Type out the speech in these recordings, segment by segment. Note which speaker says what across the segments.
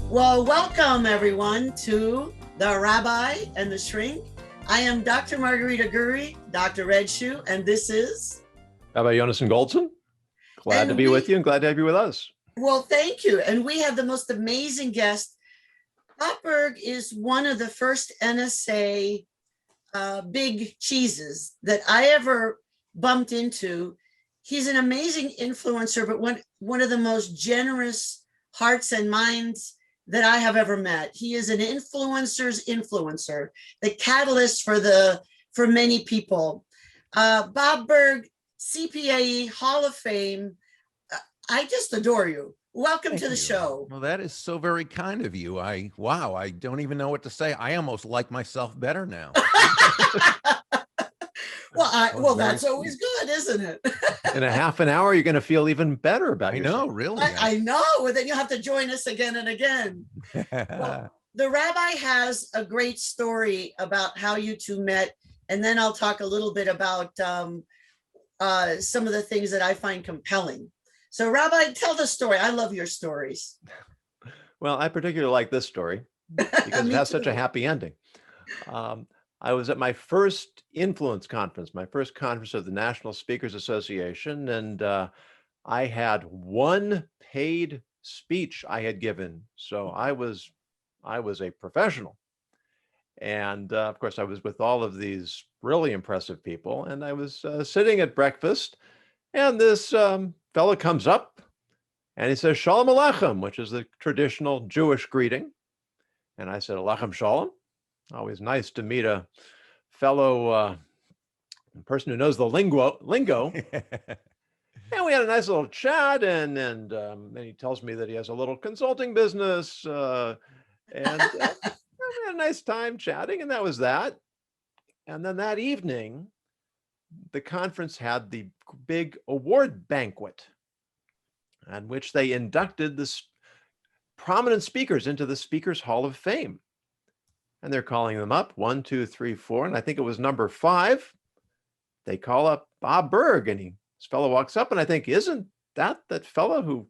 Speaker 1: Well, welcome everyone to the Rabbi and the Shrink. I am Dr. Margarita Gurri, Dr. Red Shoe, and this is
Speaker 2: Rabbi Yonason Goldson. Glad to be with you and glad to have you with us.
Speaker 1: Well, thank you. And we have the most amazing guest. Burg is one of the first NSA big cheeses that I ever bumped into. He's an amazing influencer, but one of the most generous hearts and minds that I have ever met. He is an influencer's influencer, the catalyst for many people. Bob Burg, CPAE Hall of Fame. I just adore you. Welcome to the show.
Speaker 3: Well, that is so very kind of you. I don't even know what to say. I almost like myself better now.
Speaker 1: Well, that's always good, isn't it?
Speaker 2: In a half an hour, you're going to feel even better about yourself.
Speaker 3: I know, really.
Speaker 1: I know. Well, then you'll have to join us again and again. Well, the rabbi has a great story about how you two met, and then I'll talk a little bit about some of the things that I find compelling. So, Rabbi, tell the story. I love your stories.
Speaker 2: Well, I particularly like this story because it has such a happy ending. I was at my first influence conference, my first conference of the National Speakers Association, and I had one paid speech I had given. So I was a professional. And of course, I was with all of these really impressive people, and I was sitting at breakfast, and this fellow comes up and he says, Shalom Aleichem, which is the traditional Jewish greeting. And I said, Aleichem Shalom. Always nice to meet a fellow person who knows the lingo. And we had a nice little chat, and then he tells me that he has a little consulting business, and we had a nice time chatting, and that was that. And then that evening, the conference had the big award banquet, on which they inducted the prominent speakers into the Speakers Hall of Fame. And they're calling them up, 1, 2, 3, 4. And I think it was number 5. They call up Bob Burg, and this fellow walks up, and I think, isn't that fellow who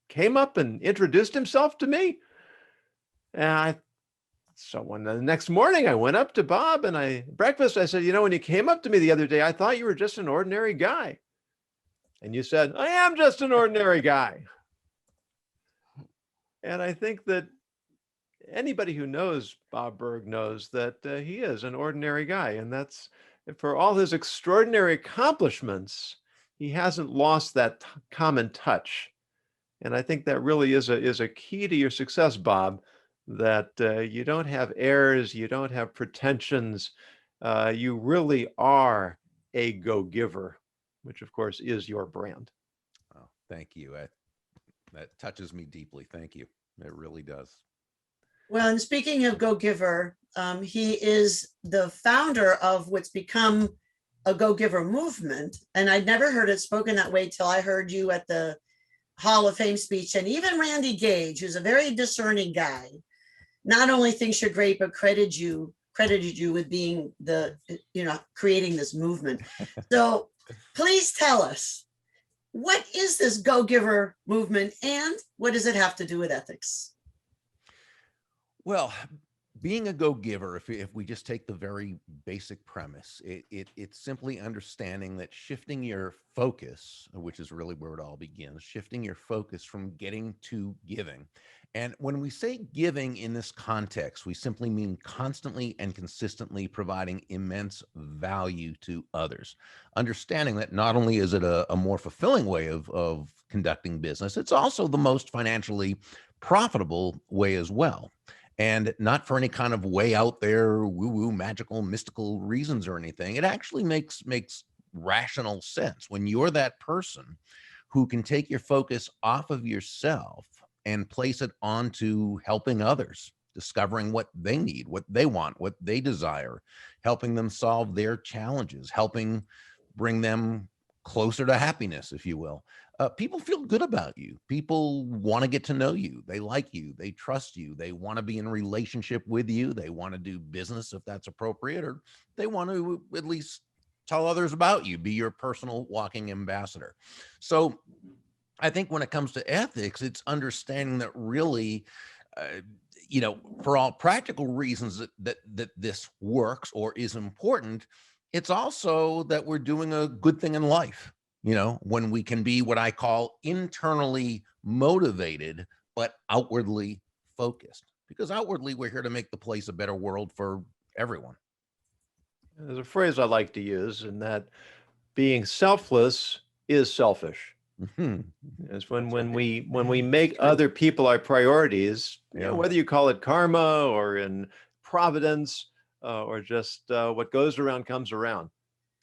Speaker 2: came up and introduced himself to me? So when the next morning I went up to Bob and breakfast, I said, when you came up to me the other day, I thought you were just an ordinary guy. And you said, I am just an ordinary guy. And I think that anybody who knows Bob Burg knows that he is an ordinary guy. And that's, for all his extraordinary accomplishments, he hasn't lost that common touch. And I think that really is a key to your success, Bob, that you don't have airs, you don't have pretensions. You really are a go-giver, which of course is your brand.
Speaker 3: Oh, thank you. That touches me deeply. Thank you. It really does.
Speaker 1: Well, and speaking of go-giver, he is the founder of what's become a go-giver movement. And I'd never heard it spoken that way till I heard you at the Hall of Fame speech. And even Randy Gage, who's a very discerning guy, not only thinks you're great, but credited you with being creating this movement. So please tell us, what is this go-giver movement and what does it have to do with ethics?
Speaker 3: Well, being a go-giver, if we just take the very basic premise, it's simply understanding that shifting your focus, which is really where it all begins, shifting your focus from getting to giving. And when we say giving in this context, we simply mean constantly and consistently providing immense value to others. Understanding that not only is it a more fulfilling way of conducting business, it's also the most financially profitable way as well. And not for any kind of way out there, woo-woo, magical, mystical reasons or anything. It actually makes rational sense when you're that person who can take your focus off of yourself and place it onto helping others, discovering what they need, what they want, what they desire, helping them solve their challenges, helping bring them closer to happiness, if you will. People feel good about you. People want to get to know you. They like you. They trust you. They want to be in a relationship with you. They want to do business if that's appropriate, or they want to at least tell others about you, be your personal walking ambassador. So I think when it comes to ethics, it's understanding that really you know, for all practical reasons that this works or is important, it's also that we're doing a good thing in life, you know, when we can be what I call internally motivated, but outwardly focused. Because outwardly, we're here to make the place a better world for everyone.
Speaker 2: There's a phrase I like to use, and that being selfless is selfish.
Speaker 3: Mhm.
Speaker 2: It's when we make other people our priorities, you know, whether you call it karma or in providence, or just what goes around comes around,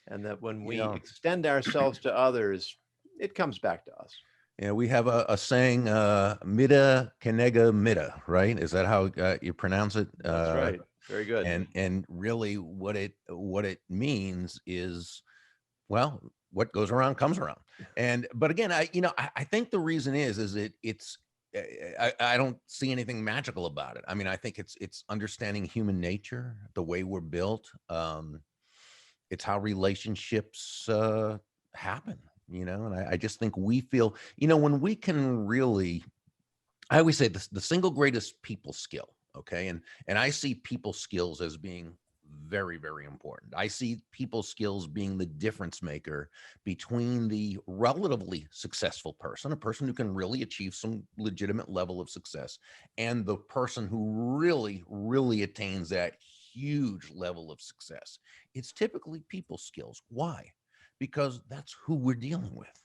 Speaker 2: and that when we extend ourselves to others, it comes back to us.
Speaker 3: Yeah, we have a saying, "Mida kenega mida," right? Is that how you pronounce it?
Speaker 2: That's right. Very good.
Speaker 3: And really, what it means is, well, what goes around comes around. But again, I think the reason is it's I don't see anything magical about it. I mean, I think it's understanding human nature, the way we're built. It's how relationships happen, you know. And I just think we feel, you know, when we can really, I always say the single greatest people skill. Okay. And I see people skills as being very, very important. I see people skills being the difference maker between the relatively successful person, a person who can really achieve some legitimate level of success, and the person who really, really attains that huge level of success. It's typically people skills. Why? Because that's who we're dealing with,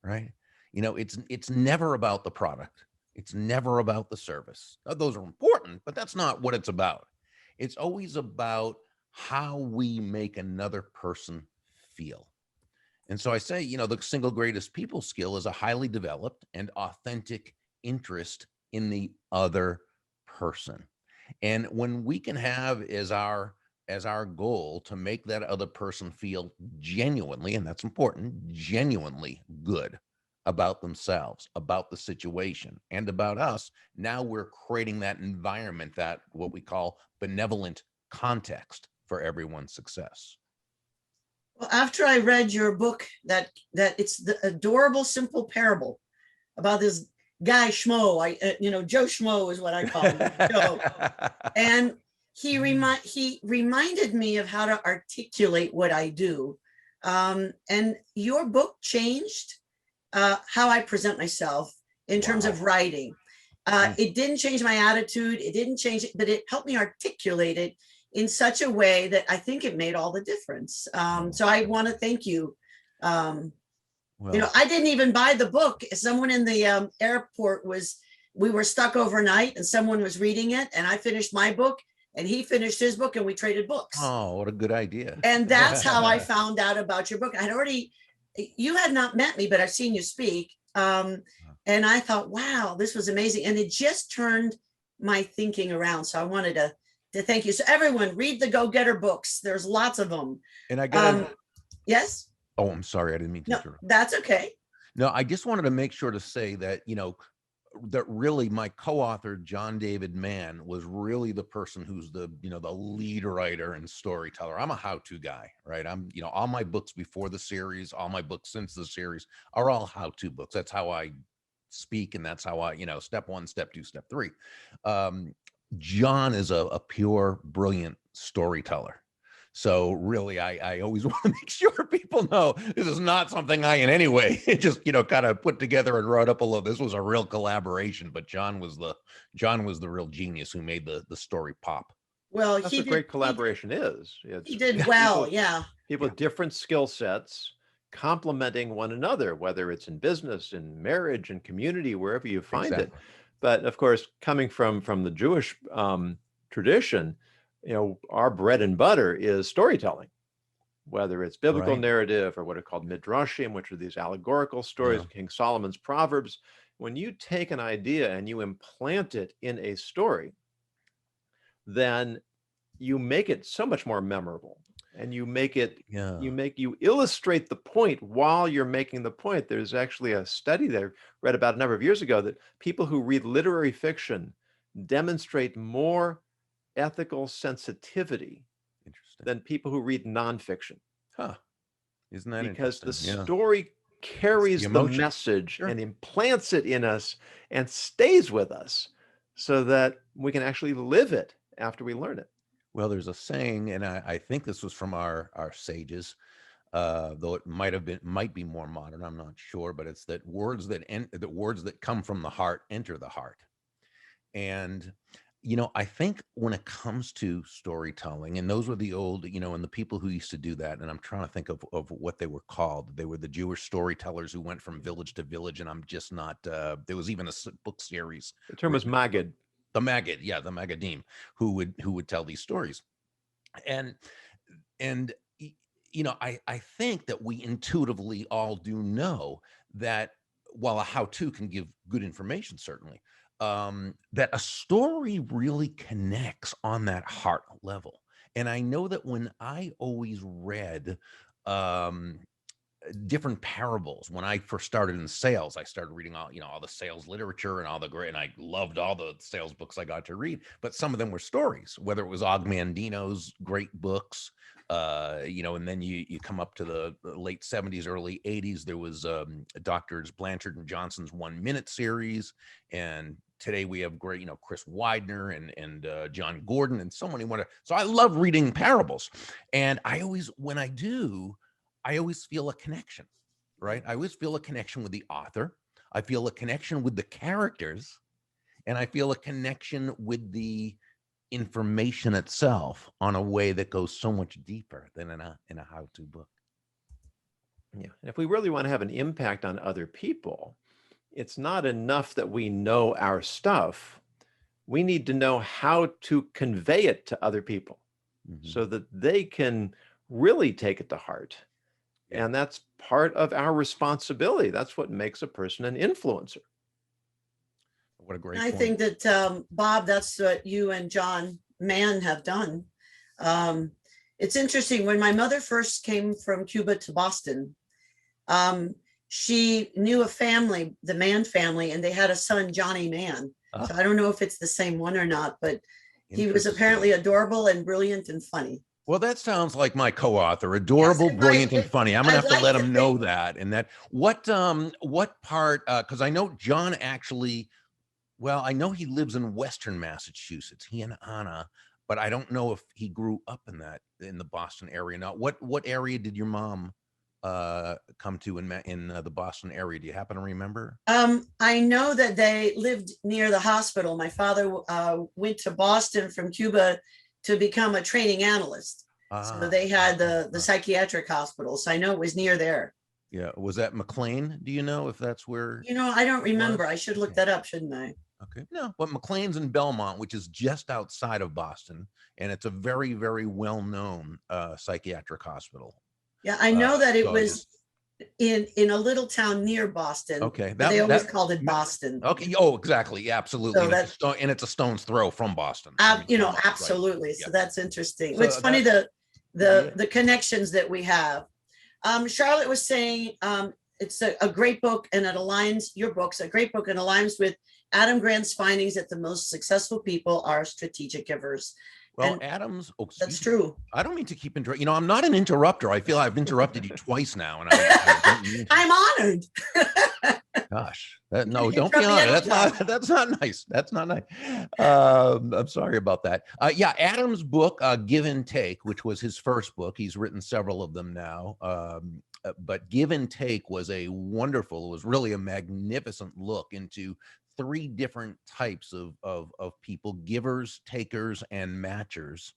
Speaker 3: right? You know, it's never about the product. It's never about the service. Now, those are important, but that's not what it's about. It's always about how we make another person feel. And so I say, you know, the single greatest people skill is a highly developed and authentic interest in the other person. And when we can have as our goal to make that other person feel genuinely, and that's important, genuinely good about themselves, about the situation, and about us, now we're creating that environment, that what we call benevolent context for everyone's success.
Speaker 1: Well, after I read your book, that it's the adorable, simple parable about this guy Schmo, Joe Schmo is what I call him, Joe. And he reminded me of how to articulate what I do. And your book changed how I present myself in terms of writing. It didn't change my attitude. It didn't change it, but it helped me articulate it in such a way that I think it made all the difference. So I want to thank you. I didn't even buy the book. Someone in the airport we were stuck overnight and someone was reading it, and I finished my book and he finished his book and we traded books.
Speaker 3: Oh, what a good idea.
Speaker 1: And that's how I found out about your book. You had not met me, but I've seen you speak. And I thought, wow, this was amazing. And it just turned my thinking around. So I wanted to thank you. So everyone, read the Go-Getter books. There's lots of them.
Speaker 3: And I got
Speaker 1: yes.
Speaker 3: Oh, I'm sorry. I didn't mean to interrupt.
Speaker 1: That's okay.
Speaker 3: No, I just wanted to make sure to say that, you know, that really my co-author, John David Mann, was really the person who's the lead writer and storyteller. I'm a how-to guy, right? I'm, all my books before the series, all my books since the series are all how-to books. That's how I speak. And that's how I, step 1, step 2, step 3. John is a pure, brilliant storyteller. So really, I always want to make sure people know this is not something I in any way just, kind of put together and wrote up a little. This was a real collaboration, but John was the real genius who made the story pop.
Speaker 1: Well,
Speaker 2: that's a great collaboration is.
Speaker 1: He did well, yeah.
Speaker 2: People with different skill sets complementing one another, whether it's in business, in marriage, in community, wherever you find it. But of course, coming from the Jewish tradition, our bread and butter is storytelling, whether it's biblical narrative or what are called midrashim, which are these allegorical stories, King Solomon's Proverbs. When you take an idea and you implant it in a story, then you make it so much more memorable, and you make it, you illustrate the point while you're making the point. There's actually a study that I read about a number of years ago that people who read literary fiction demonstrate more ethical sensitivity than people who read nonfiction.
Speaker 3: Isn't that
Speaker 2: because the story carries the message and implants it in us and stays with us so that we can actually live it after we learn it.
Speaker 3: Well, there's a saying, and I think this was from our sages, though it might be more modern. I'm not sure, but it's that words that come from the heart enter the heart. And I think when it comes to storytelling, and those were the old, and the people who used to do that, and I'm trying to think of what they were called. They were the Jewish storytellers who went from village to village, and I'm just not. There was even a book series.
Speaker 2: The term was Magid.
Speaker 3: The Maggid, yeah, the Magadim, who would tell these stories, and I think that we intuitively all do know that while a how-to can give good information, certainly, that a story really connects on that heart level. And I know that when I always read different parables, when I first started in sales, I started reading all the sales literature and all the great, and I loved all the sales books I got to read, but some of them were stories, whether it was Og Mandino's great books, and then you come up to the late 70s, early 80s, there was Doctors Blanchard and Johnson's 1 Minute series. And today we have great, Chris Widener and John Gordon and so many more. So I love reading parables. And when I do, I always feel a connection, right? I always feel a connection with the author. I feel a connection with the characters, and I feel a connection with the information itself on a way that goes so much deeper than in a how-to book.
Speaker 2: Yeah. And if we really want to have an impact on other people, it's not enough that we know our stuff. We need to know how to convey it to other people so that they can really take it to heart. And that's part of our responsibility. That's what makes a person an influencer.
Speaker 3: What a great
Speaker 1: I
Speaker 3: point.
Speaker 1: think that, Bob, that's what you and John Mann have done. It's interesting. When my mother first came from Cuba to Boston, she knew a family, the Mann family, and they had a son, Johnny Mann. So I don't know if it's the same one or not, but he was apparently adorable and brilliant and funny.
Speaker 3: Well, that sounds like my co-author, adorable, brilliant, and funny. I'm gonna have to let him know that. And that what part, because I know John actually, well, I know he lives in Western Massachusetts, he and Anna, but I don't know if he grew up in the Boston area. Now, what area did your mom come to in the Boston area? Do you happen to remember?
Speaker 1: I know that they lived near the hospital. My father went to Boston from Cuba to become a training analyst. So they had the psychiatric hospital. So I know it was near there.
Speaker 3: Yeah. Was that McLean? Do you know if that's where?
Speaker 1: I don't remember. I should look that up, shouldn't I?
Speaker 3: Okay. No, but McLean's in Belmont, which is just outside of Boston. And it's a very, very well-known psychiatric hospital.
Speaker 1: Yeah, I know that it was in a little town near Boston.
Speaker 3: Okay.
Speaker 1: They always called it Boston.
Speaker 3: Okay. Oh, exactly. Yeah, absolutely.
Speaker 1: So
Speaker 3: and it's a stone's throw from Boston.
Speaker 1: Absolutely.
Speaker 3: Right.
Speaker 1: So
Speaker 3: Yeah.
Speaker 1: that's interesting.
Speaker 3: So
Speaker 1: It's funny the connections that we have. Charlotte was saying it's a great book, and it aligns, your book's a great book and aligns with Adam Grant's findings that the most successful people are strategic givers.
Speaker 3: Well,
Speaker 1: And
Speaker 3: Adams,
Speaker 1: that's true.
Speaker 3: I don't mean to keep interrupting. I'm not an interrupter. I feel I've interrupted you twice now, and I don't mean to.
Speaker 1: I'm honored.
Speaker 3: Gosh, no, don't be honored. That's not nice. That's not nice. I'm sorry about that. Yeah, Adam's book, Give and Take, which was his first book. He's written several of them now. But Give and Take was it was really a magnificent look into 3 different types of people: givers, takers, and matchers.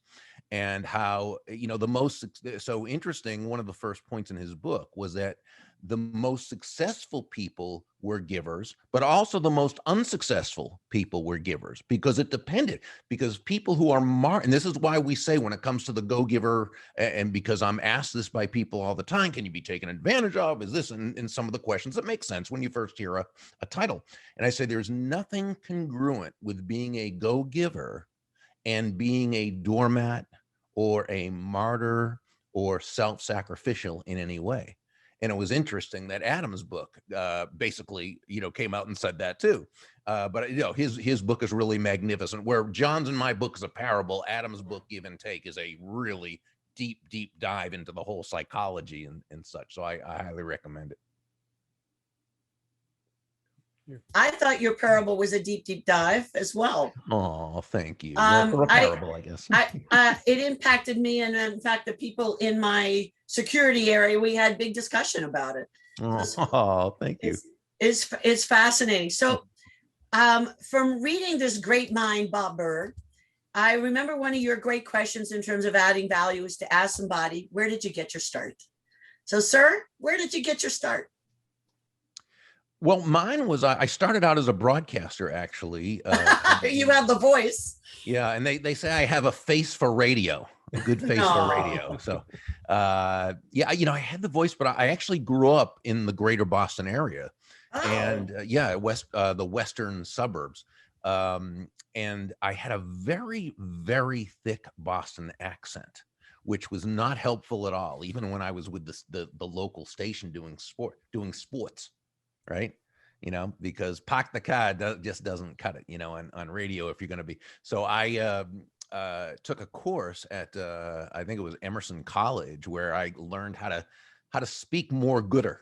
Speaker 3: And how, the most so interesting, one of the first points in his book was that the most successful people were givers, but also the most unsuccessful people were givers, because it depended. Because people who are and this is why we say, when it comes to the go-giver, and because I'm asked this by people all the time, can you be taken advantage of? Is this in some of the questions that make sense when you first hear a title? And I say there's nothing congruent with being a go-giver and being a doormat or a martyr or self-sacrificial in any way. And it was interesting that Adam's book basically, came out and said that too. But his book is really magnificent. Where John's and my book is a parable, Adam's book, Give and Take, is a really deep dive into the whole psychology and such. So I highly recommend it.
Speaker 1: I thought your parable was a deep, deep dive as well.
Speaker 3: Oh, thank you. Yeah, for a parable, I guess.
Speaker 1: It impacted me, and in fact, the people in my security area, we had big discussion about it.
Speaker 3: Oh, thank you.
Speaker 1: It's fascinating. So, from reading this great mind, Bob Burg, I remember one of your great questions in terms of adding value is to ask somebody, where did you get your start? So, sir, where did you get your start?
Speaker 3: Well, mine was, I started out as a broadcaster, actually.
Speaker 1: You have the voice.
Speaker 3: Yeah, and they say I have a face for radio, a good face for radio. So, yeah, I had the voice, but I actually grew up in the greater Boston area. And the western suburbs. And I had a very, very thick Boston accent, which was not helpful at all, even when I was with the local station doing sports, right? Because park the car just doesn't cut it, on radio if you're going to be. So I took a course at I think it was Emerson College, where I learned how to speak more gooder.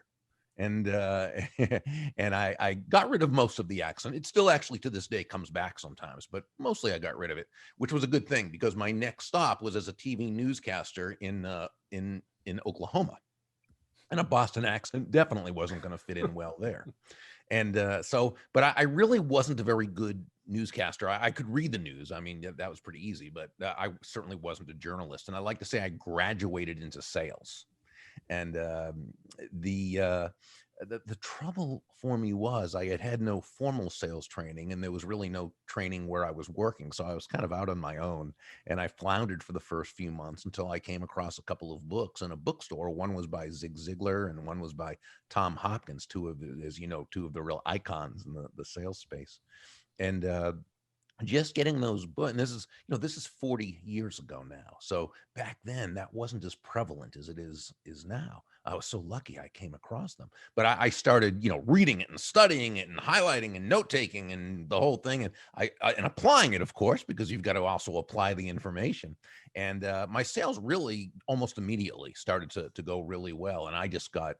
Speaker 3: And and I got rid of most of the accent. It still actually to this day comes back sometimes, but mostly I got rid of it, which was a good thing, because my next stop was as a TV newscaster in Oklahoma, and a Boston accent definitely wasn't going to fit in well there. And but I really wasn't a very good newscaster. I could read the news. I mean, that was pretty easy, but I certainly wasn't a journalist. And I like to say I graduated into sales. And the trouble for me was I had no formal sales training, and there was really no training where I was working. So I was kind of out on my own, and I floundered for the first few months until I came across a couple of books in a bookstore. One was by Zig Ziglar, and one was by Tom Hopkins, two of the real icons in the sales space. And just getting those books, and this is 40 years ago now. So back then that wasn't as prevalent as it is now. I was so lucky I came across them, but I started, reading it and studying it and highlighting and note-taking and the whole thing. And and applying it, of course, because you've got to also apply the information. And my sales really almost immediately started to go really well. And I just got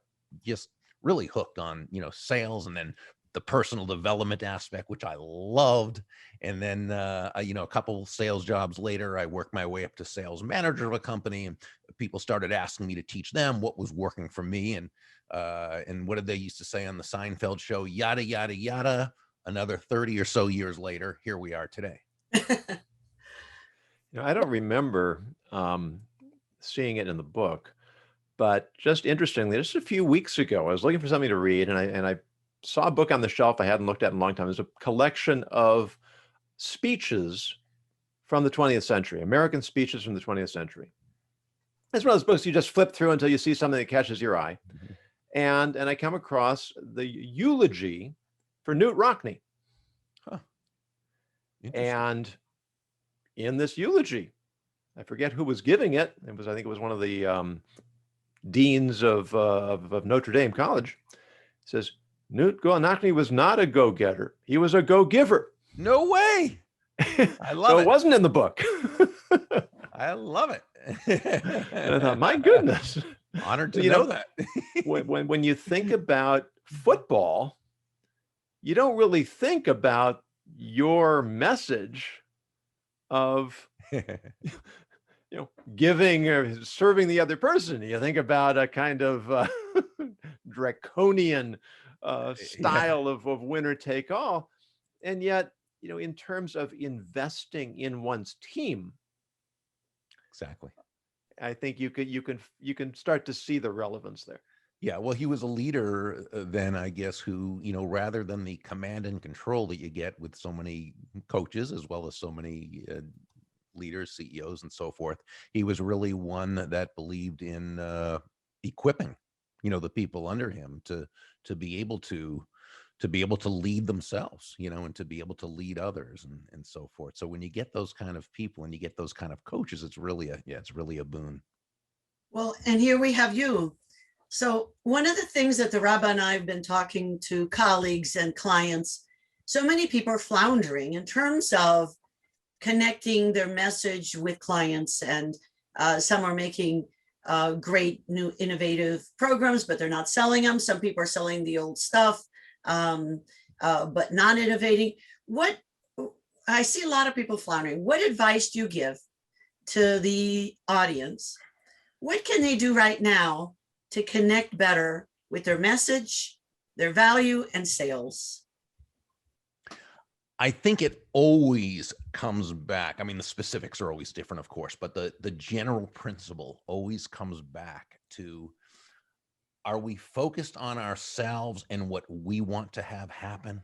Speaker 3: really hooked on, sales, and then the personal development aspect, which I loved. And then, a couple sales jobs later, I worked my way up to sales manager of a company, and people started asking me to teach them what was working for me. And what did they used to say on the Seinfeld show? Yada, yada, yada. Another 30 or so years later, here we are today.
Speaker 2: I don't remember seeing it in the book, but just interestingly, just a few weeks ago, I was looking for something to read, and I saw a book on the shelf I hadn't looked at in a long time. It was a collection of speeches from the 20th century, American speeches from the 20th century. It's one of those books you just flip through until you see something that catches your eye. Mm-hmm. And I come across the eulogy for Knute Rockne.
Speaker 3: Huh.
Speaker 2: And in this eulogy, I forget who was giving it. I think it was one of the deans of Notre Dame College. It says, Knute Rockne was not a go-getter. He was a go-giver.
Speaker 3: No way. I love
Speaker 2: so
Speaker 3: it.
Speaker 2: It wasn't in the book.
Speaker 3: I love it.
Speaker 2: And I thought, my goodness.
Speaker 3: Honored to know that.
Speaker 2: when you think about football, you don't really think about your message of giving or serving the other person. You think about a kind of draconian style of winner take all. And yet, in terms of investing in one's team,
Speaker 3: exactly,
Speaker 2: I think you can start to see the relevance there.
Speaker 3: Yeah, well, he was a leader then, I guess, who, rather than the command and control that you get with so many coaches, as well as so many leaders, CEOs, and so forth, he was really one that believed in equipping, the people under him to be able to lead themselves, and to be able to lead others and so forth. So when you get those kind of people and you get those kind of coaches, it's really a boon.
Speaker 1: Well, and here we have you. So one of the things that the Rabbi and I have been talking to colleagues and clients, so many people are floundering in terms of connecting their message with clients, and some are making great new innovative programs, but they're not selling them. Some people are selling the old stuff. but not innovating. What I see a lot of people floundering. What advice do you give to the audience? What can they do right now to connect better with their message, their value, and sales?
Speaker 3: I think it always comes back. I mean, the specifics are always different, of course, but the general principle always comes back to, are we focused on ourselves and what we want to have happen?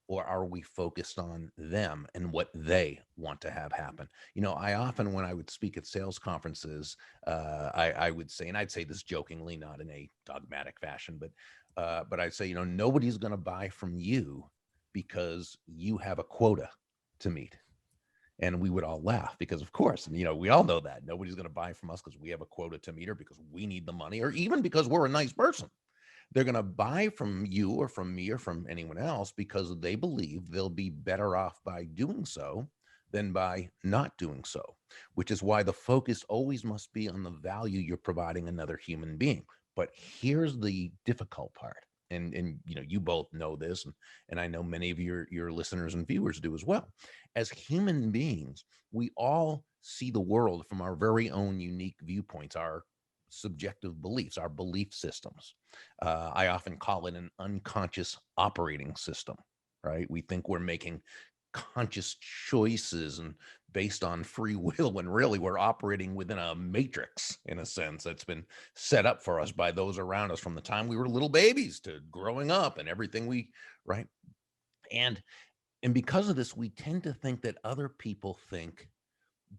Speaker 3: Or are we focused on them and what they want to have happen? You know, I often, when I would speak at sales conferences, I would say, and I'd say this jokingly, not in a dogmatic fashion, but I'd say, you know, nobody's going to buy from you because you have a quota to meet. And we would all laugh because, of course, you know, we all know that nobody's going to buy from us because we have a quota to meet, or because we need the money, or even because we're a nice person. They're going to buy from you or from me or from anyone else because they believe they'll be better off by doing so than by not doing so, which is why the focus always must be on the value you're providing another human being. But here's the difficult part. And you know, you both know this, and I know many of your listeners and viewers do as well. As human beings, we all see the world from our very own unique viewpoints, our subjective beliefs, our belief systems. I often call it an unconscious operating system, right? We think we're making conscious choices and based on free will, when really we're operating within a matrix, in a sense, that's been set up for us by those around us from the time we were little babies to growing up and everything we, right? And because of this, we tend to think that other people think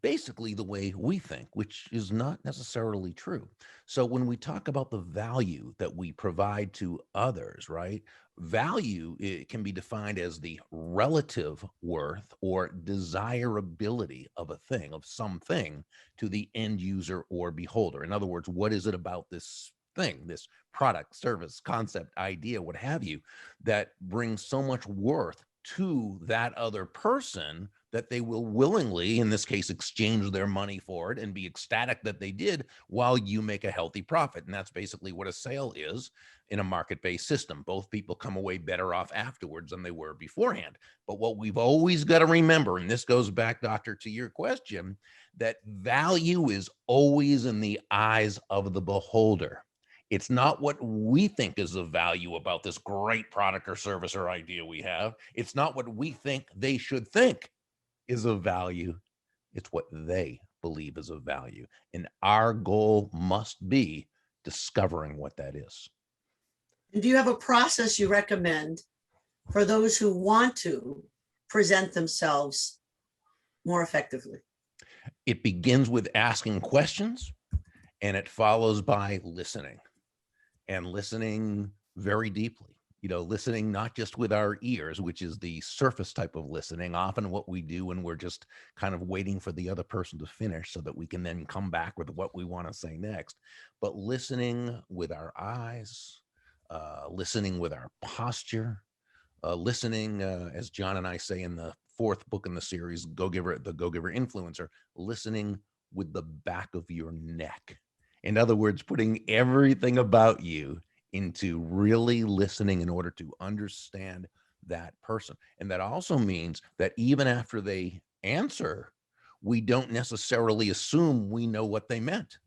Speaker 3: basically the way we think, which is not necessarily true. So when we talk about the value that we provide to others, right? Value, it can be defined as the relative worth or desirability of a thing, of something, to the end user or beholder. In other words, what is it about this thing, this product, service, concept, idea, what have you, that brings so much worth to that other person that they will willingly, in this case, exchange their money for it and be ecstatic that they did, while you make a healthy profit. And that's basically what a sale is in a market-based system. Both people come away better off afterwards than they were beforehand. But what we've always got to remember, and this goes back, Doctor, to your question, that value is always in the eyes of the beholder. It's not what we think is of value about this great product or service or idea we have. It's not what we think they should think is of value. It's what they believe is of value. And our goal must be discovering what that is.
Speaker 1: And do you have a process you recommend for those who want to present themselves more effectively?
Speaker 3: It begins with asking questions, and it follows by listening, and listening very deeply. You know, listening not just with our ears, which is the surface type of listening, often what we do when we're just kind of waiting for the other person to finish so that we can then come back with what we want to say next, but listening with our eyes, listening with our posture, listening, as John and I say in the 4th book in the series, the Go Giver Influencer, listening with the back of your neck. In other words, putting everything about you into really listening in order to understand that person. And that also means that even after they answer, we don't necessarily assume we know what they meant.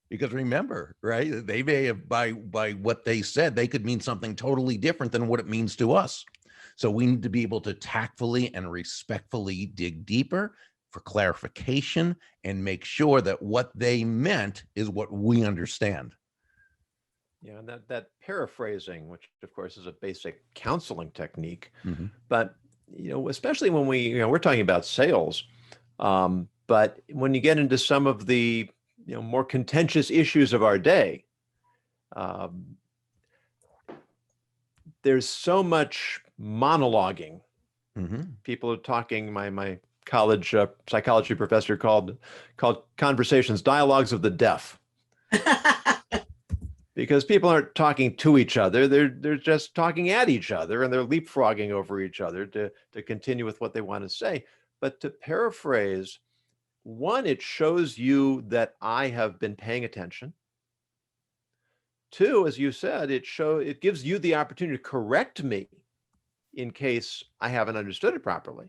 Speaker 3: Because remember, right, they may have, by what they said, they could mean something totally different than what it means to us. So we need to be able to tactfully and respectfully dig deeper for clarification and make sure that what they meant is what we understand.
Speaker 2: Yeah, and that paraphrasing, which of course is a basic counseling technique,
Speaker 3: Mm-hmm.
Speaker 2: but you know, especially when we're talking about sales, but when you get into some of the more contentious issues of our day, there's so much monologuing.
Speaker 3: Mm-hmm.
Speaker 2: People are talking. My college psychology professor called conversations dialogues of the deaf. Because people aren't talking to each other, they're just talking at each other, and they're leapfrogging over each other to continue with what they want to say. But to paraphrase, one, it shows you that I have been paying attention. Two, as you said, it gives you the opportunity to correct me in case I haven't understood it properly.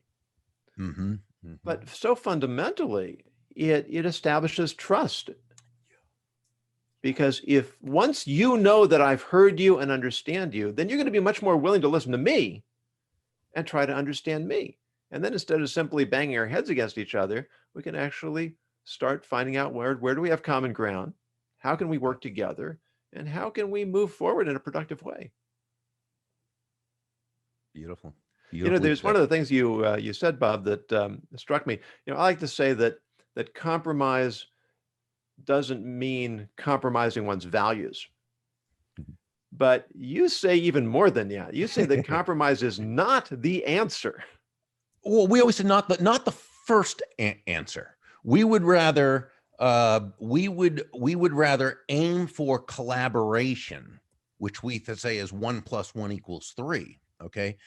Speaker 3: Mm-hmm. Mm-hmm.
Speaker 2: But so fundamentally, it establishes trust. Because if once you know that I've heard you and understand you, then you're going to be much more willing to listen to me and try to understand me. And then instead of simply banging our heads against each other, we can actually start finding out where do we have common ground? How can we work together? And how can we move forward in a productive way?
Speaker 3: Beautiful.
Speaker 2: There's one of the things you said, Bob, that struck me. I like to say that compromise doesn't mean compromising one's values. But you say even more than that. You say that compromise is not the answer.
Speaker 3: Well, we always say not the first answer. We would rather we would rather aim for collaboration, which we say is 1 + 1 = 3. Okay.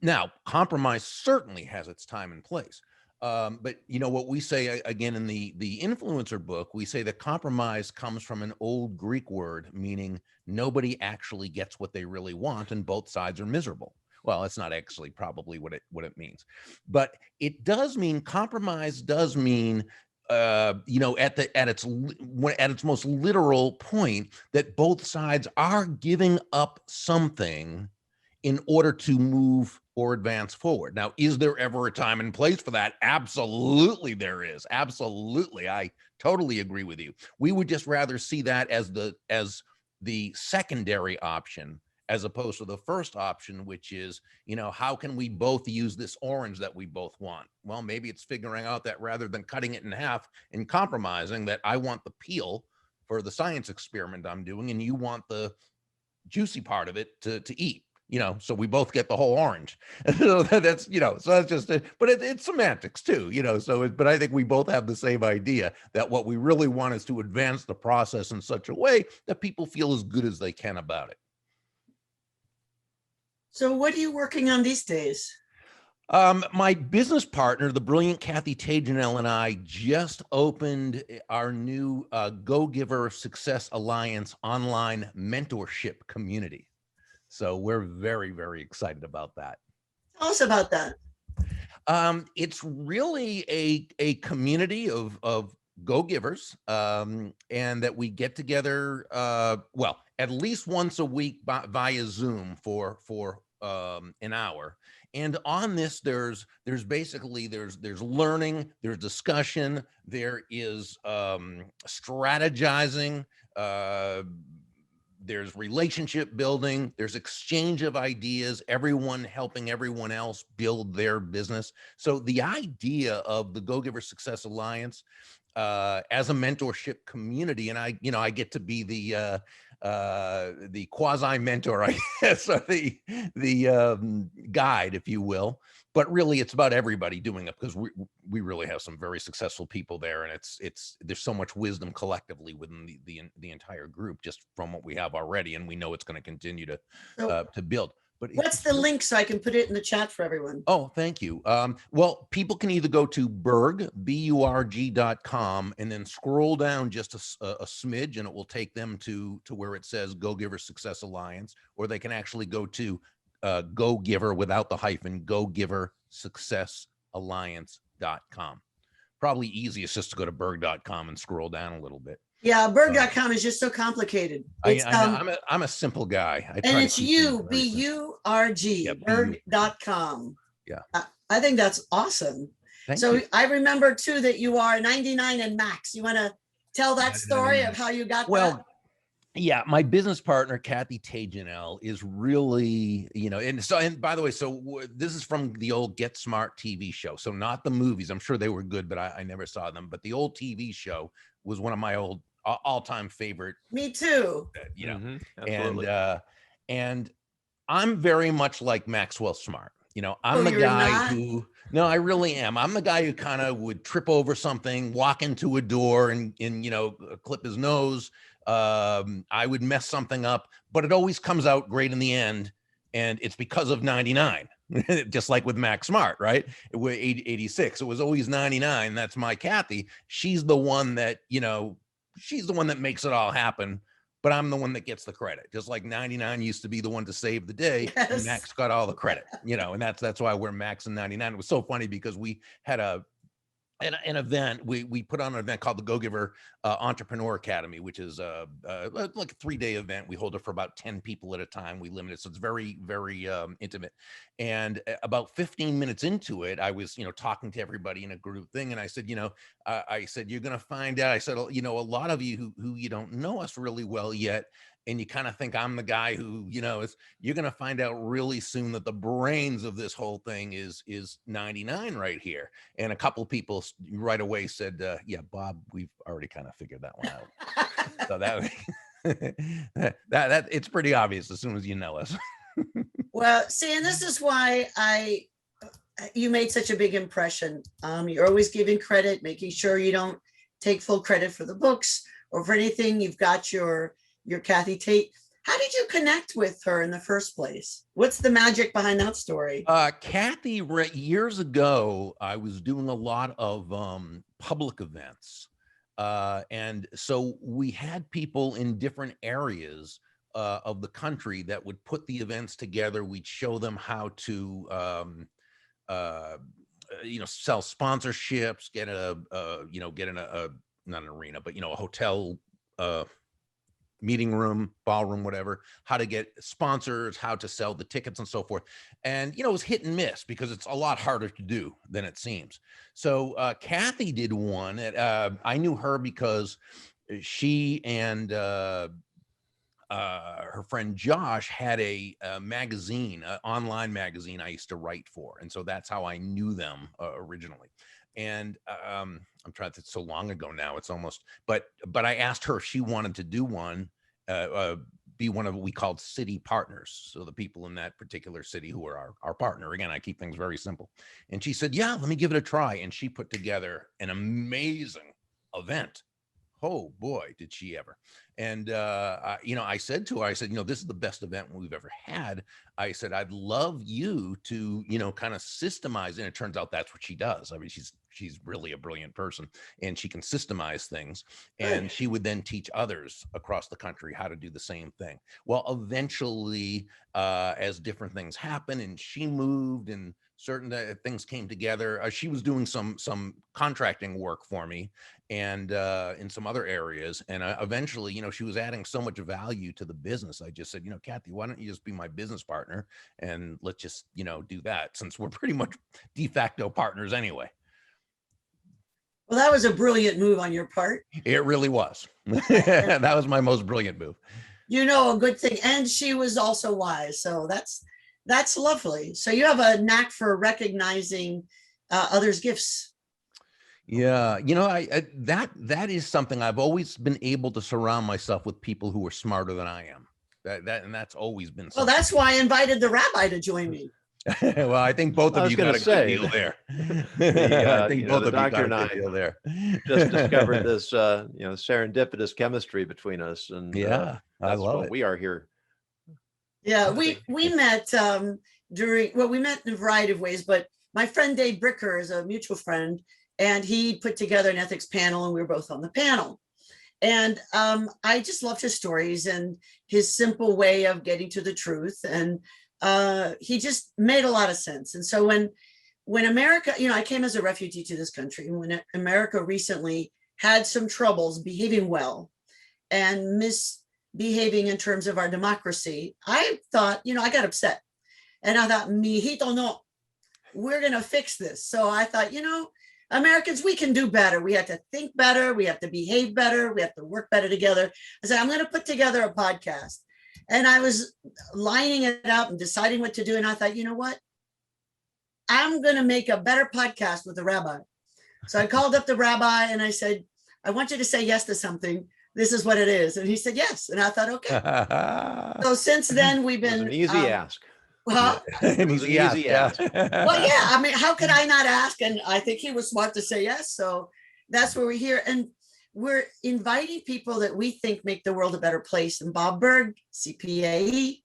Speaker 3: Now, compromise certainly has its time and place. But what we say again in the influencer book, we say that compromise comes from an old Greek word meaning nobody actually gets what they really want and both sides are miserable. Well, it's not actually probably what it means, but it does mean compromise does mean at its most literal point that both sides are giving up something in order to move or advance forward. Now, is there ever a time and place for that? Absolutely there is. Absolutely. I totally agree with you. We would just rather see that as the secondary option as opposed to the first option, which is, how can we both use this orange that we both want? Well, maybe it's figuring out that rather than cutting it in half and compromising, that I want the peel for the science experiment I'm doing and you want the juicy part of it to eat. So we both get the whole orange. So that's, so that's just it. But it's semantics too, but I think we both have the same idea that what we really want is to advance the process in such a way that people feel as good as they can about it.
Speaker 1: So what are you working on these days?
Speaker 3: My business partner, the brilliant Kathy Tajanel, and I just opened our new Go Giver Success Alliance online mentorship community. So we're very, very excited about that.
Speaker 1: Tell us about that.
Speaker 3: It's really a community of go-givers, and that we get together, at least once a week via Zoom for an hour. And on this, there's basically learning, there's discussion, there is strategizing, there's relationship building, there's exchange of ideas, everyone helping everyone else build their business. So the idea of the Go Giver Success Alliance as a mentorship community, and I get to be the quasi mentor, I guess, or the guide, if you will. But really, it's about everybody doing it because we really have some very successful people there, and there's so much wisdom collectively within the entire group just from what we have already, and we know it's going to continue to build. But
Speaker 1: what's the link so I can put it in the chat for everyone?
Speaker 3: Oh, thank you. Well, people can either go to Burg, BURG.com, and then scroll down just a smidge, and it will take them to where it says Go Giver Success Alliance, or they can actually go to Go Giver without the hyphen, GoGiverSuccessAlliance.com. Probably easiest just to go to Burg.com and scroll down a little bit.
Speaker 1: Yeah, Burg.com is just so complicated.
Speaker 3: I'm a simple guy.
Speaker 1: And it's B-U-R-G, Burg.com.
Speaker 3: Yeah.
Speaker 1: I think that's awesome.
Speaker 3: Thank you.
Speaker 1: I remember too that you are 99 and max. You want to tell that story of how you got that?
Speaker 3: Yeah, my business partner, Kathy Tajanel, is really, and by the way, this is from the old Get Smart TV show. So not the movies. I'm sure they were good, but I never saw them. But the old TV show was one of my old all-time favorite.
Speaker 1: Me too.
Speaker 2: Absolutely.
Speaker 3: And I'm very much like Maxwell Smart. I'm the guy who, no, I really am. I'm the guy who kind of would trip over something, walk into a door and clip his nose. I would mess something up, but it always comes out great in the end. And it's because of 99, just like with Max Smart, right? We're 86. It was always 99. That's my Kathy. She's the one that, she's the one that makes it all happen. but I'm the one that gets the credit. Just like 99 used to be the one to save the day,
Speaker 1: Yes.
Speaker 3: Max got all the credit, and that's why we're Max and 99. It was so funny because we had an event. We put on an event called the Go Giver Entrepreneur Academy, which is like a 3-day event. We hold it for about 10 people at a time. We limit it, so it's very, very intimate. And about 15 minutes into it, I was talking to everybody in a group thing, and I said, I said, you're gonna find out. I said, a lot of you who you don't know us really well yet, and you kind of think I'm the guy who, you're going to find out really soon that the brains of this whole thing is 99 right here. And a couple of people right away said, yeah, Bob, we've already kind of figured that one out. So that it's pretty obvious as soon as you know us.
Speaker 1: Well, see, and this is why you made such a big impression. You're always giving credit, making sure you don't take full credit for the books or for anything. You've got your Kathy Tate. How did you connect with her in the first place? What's the magic behind that story?
Speaker 3: Kathy, years ago, I was doing a lot of public events. And so we had people in different areas of the country that would put the events together. We'd show them how to, sell sponsorships, get not an arena, but, a hotel, meeting room, ballroom, whatever, how to get sponsors, how to sell the tickets and so forth. And, it was hit and miss because it's a lot harder to do than it seems. So Kathy did one. I knew her because she and her friend Josh had a magazine, an online magazine I used to write for. And so that's how I knew them originally. And I'm trying to think, so long ago now, it's almost, but I asked her if she wanted to do one, be one of what we called city partners. So the people in that particular city who are our partner. Again, I keep things very simple. And she said, yeah, let me give it a try. And she put together an amazing event. Oh boy, did she ever. And, I said to her, I said, this is the best event we've ever had. I said, I'd love you to, kind of systemize. And it turns out that's what she does. I mean, she's really a brilliant person and she can systemize things. And she would then teach others across the country how to do the same thing. Well, eventually, as different things happen and she moved and certain things came together, she was doing some contracting work for me and in some other areas. And eventually, she was adding so much value to the business. I just said, Kathy, why don't you just be my business partner and let's just, do that since we're pretty much de facto partners anyway.
Speaker 1: Well, that was a brilliant move on your part.
Speaker 3: It really was. That was my most brilliant move.
Speaker 1: A good thing. And she was also wise. So that's lovely. So you have a knack for recognizing others' gifts.
Speaker 3: Yeah, that is something I've always been able to surround myself with people who are smarter than I am. And that's always been something.
Speaker 1: Well, that's why I invited the rabbi to join me.
Speaker 3: Well, I think both of you got a good deal there.
Speaker 2: I think both of you got a good deal there. Just discovered this, serendipitous chemistry between us, and
Speaker 3: yeah, I love
Speaker 2: what
Speaker 3: it.
Speaker 2: we are here.
Speaker 1: Yeah, we met we met in a variety of ways, but my friend Dave Bricker is a mutual friend, and he put together an ethics panel, and we were both on the panel. And I just loved his stories and his simple way of getting to the truth, and he just made a lot of sense. And so when America, I came as a refugee to this country, and when America recently had some troubles behaving well and misbehaving in terms of our democracy, I thought, I got upset. And I thought, mijito no, we're going to fix this. So I thought, Americans, we can do better. We have to think better. We have to behave better. We have to work better together. I said, I'm going to put together a podcast. And I was lining it up and deciding what to do. And I thought, you know what? I'm going to make a better podcast with the rabbi. So I called up the rabbi and I said, I want you to say yes to something. This is what it is. And he said, yes. And I thought, okay. So since then, we've been.
Speaker 2: It was an easy ask.
Speaker 1: Huh?
Speaker 2: It was an easy ask.
Speaker 1: Well, yeah. I mean, how could I not ask? And I think he was smart to say yes. So that's where we're here. And we're inviting people that we think make the world a better place. And Bob Burg, CPA,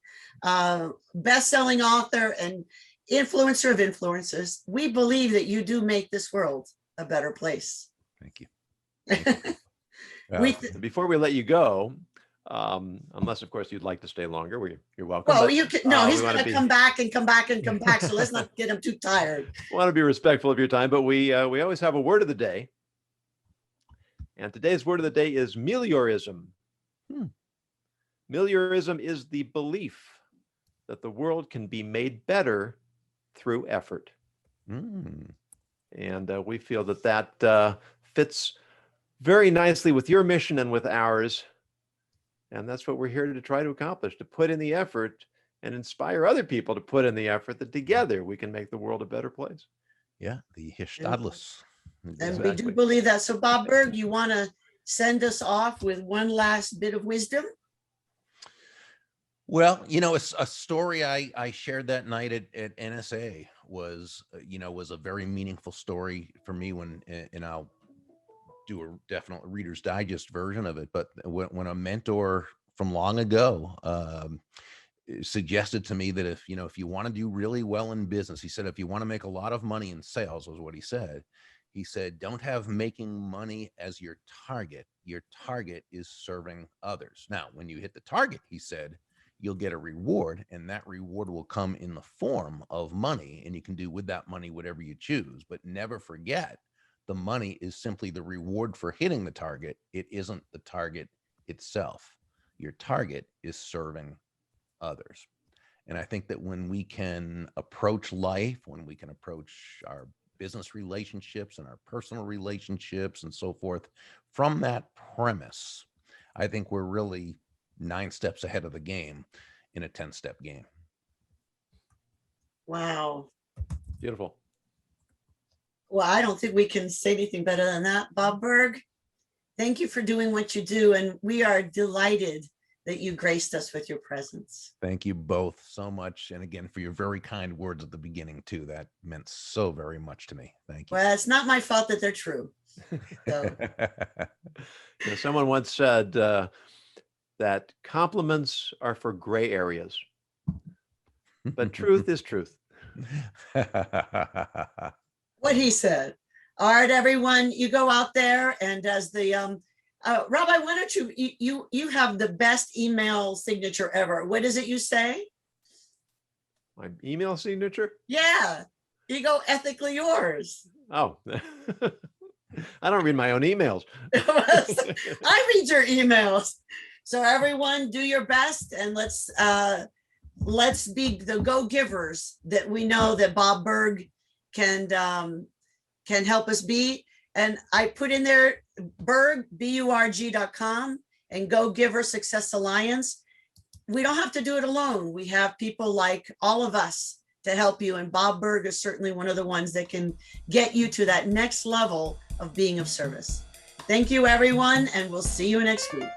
Speaker 1: best-selling author and influencer of influencers. We believe that you do make this world a better place.
Speaker 3: Thank you.
Speaker 2: Before we let you go, Unless, of course, you'd like to stay longer. You're welcome.
Speaker 1: Well,
Speaker 2: But,
Speaker 1: you can, no,
Speaker 2: we
Speaker 1: he's
Speaker 2: wanna
Speaker 1: gonna
Speaker 2: be-
Speaker 1: come back and come back and come back. So let's not get him too tired.
Speaker 2: want to be respectful of your time, but we always have a word of the day. And today's word of the day is meliorism. Meliorism is the belief that the world can be made better through effort. And we feel that fits very nicely with your mission and with ours. And that's what we're here to try to accomplish, to put in the effort and inspire other people to put in the effort, that together we can make the world a better place.
Speaker 3: Yeah, the Hishtadlus.
Speaker 1: And we do
Speaker 2: Exactly.
Speaker 1: believe that. So Bob Burg, you want to send us off with one last bit of wisdom?
Speaker 3: Well, it's a story I shared that night at NSA was a very meaningful story for me and I'll do a definite Reader's Digest version of it. But when a mentor from long ago suggested to me that if you want to do really well in business, he said, if you want to make a lot of money in sales, was what he said. He said, don't have making money as your target. Your target is serving others. Now, when you hit the target, he said, you'll get a reward, and that reward will come in the form of money, and you can do with that money whatever you choose. But never forget, the money is simply the reward for hitting the target. It isn't the target itself. Your target is serving others. And I think that when we can approach life, when we can approach our business relationships and our personal relationships and so forth from that premise, I think we're really 9 steps ahead of the game in a 10-step game.
Speaker 1: Wow.
Speaker 2: Beautiful.
Speaker 1: Well, I don't think we can say anything better than that. Bob Burg, thank you for doing what you do. And we are delighted that you graced us with your presence.
Speaker 3: Thank you both so much. And again, for your very kind words at the beginning too. That meant so very much to me. Thank you.
Speaker 1: Well, it's not my fault that they're true. So,
Speaker 2: Someone once said that compliments are for gray areas, but truth is truth.
Speaker 1: what he said. All right, everyone, you go out there and as the Rabbi, why don't you have the best email signature ever. What is it you say?
Speaker 2: My email signature?
Speaker 1: Yeah, you go ethically yours.
Speaker 2: Oh, I don't read my own emails.
Speaker 1: I read your emails. So everyone, do your best and let's be the go-givers that we know that Bob Burg can help us be. And I put in there Burg, BURG.com and Go Giver Success Alliance. We don't have to do it alone. We have people like all of us to help you. And Bob Burg is certainly one of the ones that can get you to that next level of being of service. Thank you, everyone, and we'll see you next week.